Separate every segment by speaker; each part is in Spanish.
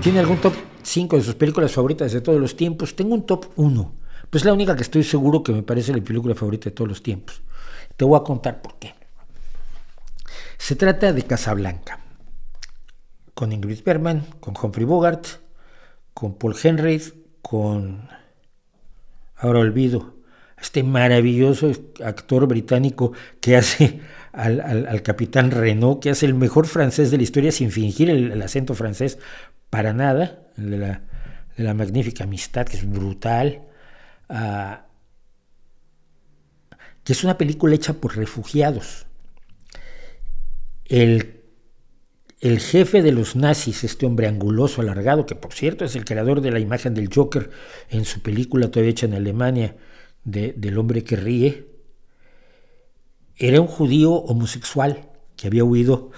Speaker 1: ¿Tiene algún top 5 de sus películas favoritas de todos los tiempos? Tengo un top 1. Pues la única que estoy seguro que me parece la película favorita de todos los tiempos. Te voy a contar por qué. Se trata de Casablanca, con Ingrid Bergman, con Humphrey Bogart, con Paul Henreid, con... ahora olvido, este maravilloso actor británico que hace al capitán Renault, que hace el mejor francés de la historia sin fingir el acento francés para nada, el de la magnífica amistad, que es brutal, que es una película hecha por refugiados. El jefe de los nazis, este hombre anguloso, alargado, que por cierto es el creador de la imagen del Joker en su película todavía hecha en Alemania, del hombre que ríe, era un judío homosexual que había huido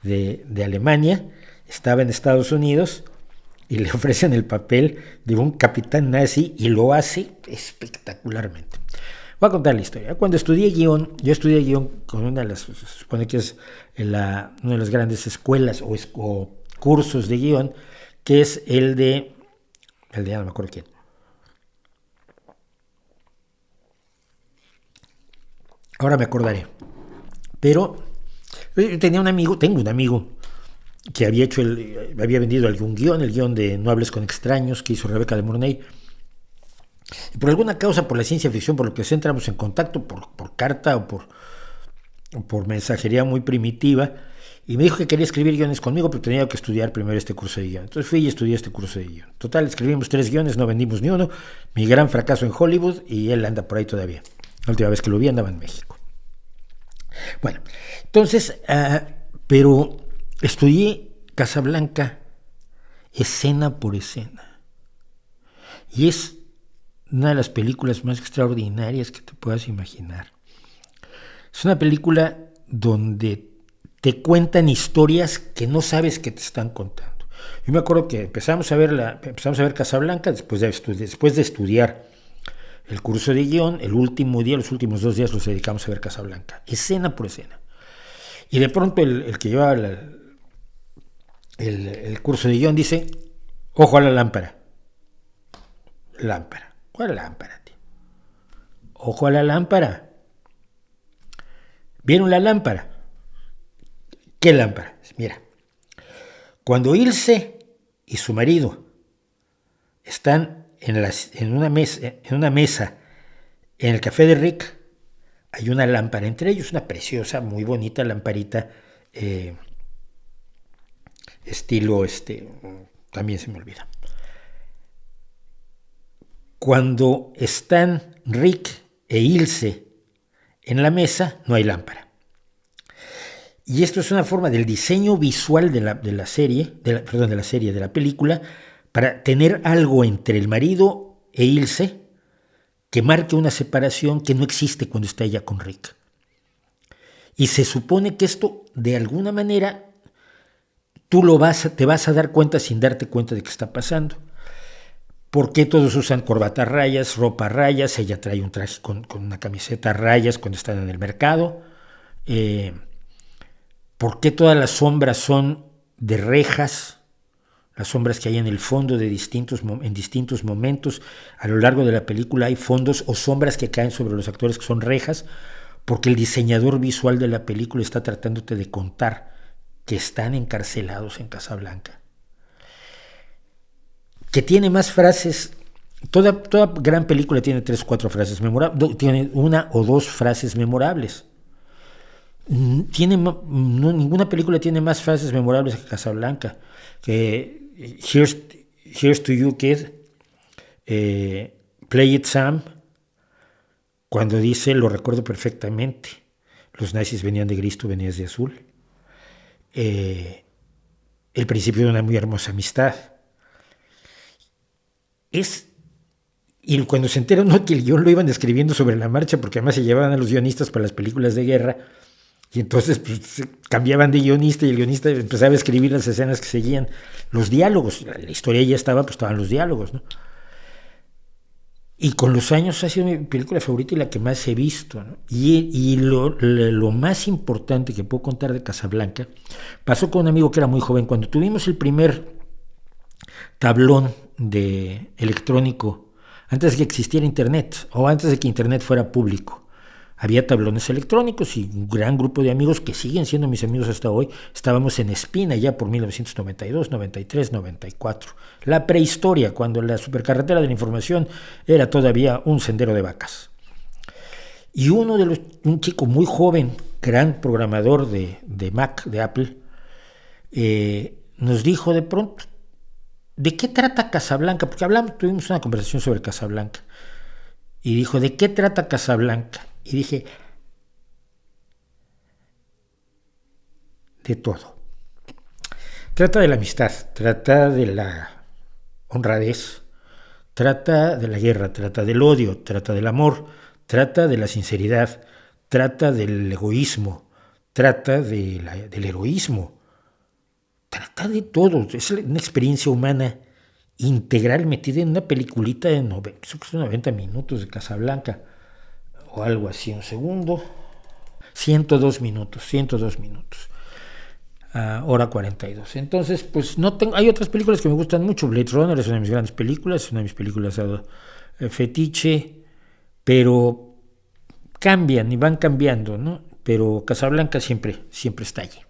Speaker 1: de Alemania, estaba en Estados Unidos y le ofrecen el papel de un capitán nazi y lo hace espectacularmente. Voy a contar la historia. Cuando estudié guión, yo estudié guión con una de las, se supone que es una de las grandes escuelas o cursos de guión, que es el de no me acuerdo quién. Ahora me acordaré. Pero tengo un amigo que había vendido el guión de No hables con extraños, que hizo Rebeca de Mornay. Y por alguna causa, por la ciencia ficción, por lo que entramos en contacto, por carta o por mensajería muy primitiva, y me dijo que quería escribir guiones conmigo, pero tenía que estudiar primero este curso de guión. Entonces fui y estudié este curso de guión. Total, escribimos 3 guiones, no vendimos ni uno, mi gran fracaso en Hollywood, y él anda por ahí todavía. La última vez que lo vi andaba en México. Bueno, entonces, pero estudié Casablanca escena por escena. Y es una de las películas más extraordinarias que te puedas imaginar. Es una película donde te cuentan historias que no sabes que te están contando. Yo me acuerdo que empezamos a ver Casablanca después de estudiar el curso de guión. El último día, los últimos 2 días los dedicamos a ver Casablanca, escena por escena. Y de pronto el que llevaba el curso de guión dice: ojo a la lámpara. Lámpara. ¿Cuál lámpara, tío? Ojo a la lámpara. ¿Vieron la lámpara? ¿Qué lámpara? Mira, cuando Ilse y su marido están en una mesa en el café de Rick, hay una lámpara entre ellos, una preciosa, muy bonita lamparita, estilo, también se me olvida. Cuando están Rick e Ilse en la mesa, no hay lámpara. Y esto es una forma del diseño visual de la película, para tener algo entre el marido e Ilse que marque una separación que no existe cuando está ella con Rick. Y se supone que esto, de alguna manera, tú te vas a dar cuenta sin darte cuenta de que está pasando. ¿Por qué todos usan corbata a rayas, ropa a rayas? Ella trae un traje con una camiseta a rayas cuando están en el mercado. ¿Por qué todas las sombras son de rejas? Las sombras que hay en el fondo en distintos momentos. A lo largo de la película hay fondos o sombras que caen sobre los actores que son rejas, porque el diseñador visual de la película está tratándote de contar que están encarcelados en Casablanca. Que tiene más frases. Toda gran película tiene 3 o 4 frases memorables, tiene 1 o 2 frases memorables. Ninguna película tiene más frases memorables que Casablanca. Here's to you, kid. Play it, Sam. Cuando dice, lo recuerdo perfectamente, los nazis venían de gris, tú venías de azul. El principio de una muy hermosa amistad. Y cuando se enteran que el guión lo iban escribiendo sobre la marcha, porque además se llevaban a los guionistas para las películas de guerra, y entonces pues, cambiaban de guionista y el guionista empezaba a escribir las escenas que seguían, los diálogos, la historia ya estaba, pues estaban los diálogos, ¿no? Y con los años ha sido mi película favorita y la que más he visto, ¿no? Y lo más importante que puedo contar de Casablanca pasó con un amigo que era muy joven. Cuando tuvimos el primer tablón de electrónico, antes de que existiera Internet o antes de que Internet fuera público. Había tablones electrónicos y un gran grupo de amigos que siguen siendo mis amigos hasta hoy. Estábamos en Espina ya por 1992, 93, 94. La prehistoria, cuando la supercarretera de la información era todavía un sendero de vacas. Y un chico muy joven, gran programador de Mac, de Apple, nos dijo de pronto, ¿de qué trata Casablanca? Porque tuvimos una conversación sobre Casablanca. Y dijo, ¿de qué trata Casablanca? Y dije, de todo. Trata de la amistad, trata de la honradez, trata de la guerra, trata del odio, trata del amor, trata de la sinceridad, trata del egoísmo, trata del heroísmo, trata de todo. Es una experiencia humana integral metida en una peliculita de 90 minutos de Casablanca o algo así, un segundo. 102 minutos, 102 minutos. Hora 42. Entonces, pues no tengo. Hay otras películas que me gustan mucho. Blade Runner es una de mis grandes películas, es una de mis películas fetiche, pero cambian y van cambiando, ¿no? Pero Casablanca siempre está allí.